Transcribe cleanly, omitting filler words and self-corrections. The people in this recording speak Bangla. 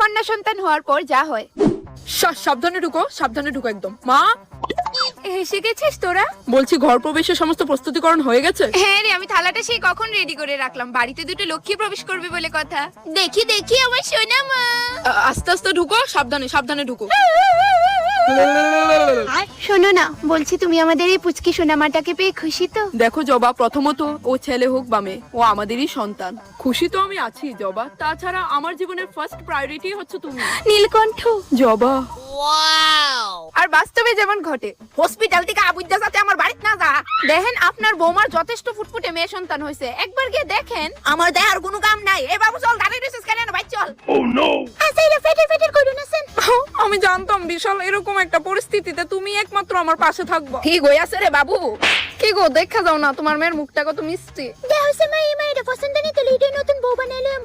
কন্যা সন্তান হওয়ার পর যা হয়। সাবধানে ঢুকো, সাবধানে ঢুকো একদম। মা, এসে গেছিস তোরা? বলছি ঘর প্রবেশের সমস্ত প্রস্তুতিকরণ হয়ে গেছে? হ্যাঁ রে, আমি থালাটা সেই কখন রেডি করে রাখলাম। বাড়িতে দুটো লক্ষ্মী প্রবেশ করবে বলে কথা। দেখি দেখি আমার সোনা মা। আস্তে আস্তে ঢুকো, সাবধানে সাবধানে ঢুকো। শোনো না, বলছি তুমি আমাদের এই পুচকি সোনামাটাকে পেয়ে খুশি তো? দেখো জবা, প্রথমত ও ছেলে হোক বা মেয়ে, ও আমাদেরই সন্তান। খুশি তো আমি আছি জবা, তাছাড়া আমার জীবনের ফার্স্ট প্রায়োরিটি হচ্ছে তুমি। নীলকণ্ঠ। জবা, আর বাস্তবে যেমন ঘটে, হসপিটাল থেকে আবুজ্জা সাথে আমার বাড়িতে না যা। দেখেন আপনার বৌমার যথেষ্ট ফুটফুটে মেয়ে সন্তান হয়েছে, একবার গিয়ে দেখেন। আমার দেখার কোনো কাম নাই। এ বাবু চল, দাঁড়িয়ে রয়েছিস কেন? ভাই চল। আমি জানতাম বিশাল এরকম একটা পরিস্থিতিতে তুমি একমাত্র আমার পাশে থাকবা। ঠিক হয়ে আছে রে বাবু। কি গো, দেখা যাও না তোমার মেয়ের মুখটা কত মিষ্টি। পছন্দ নেই তো লিডে নতুন বউ বানাইলাম।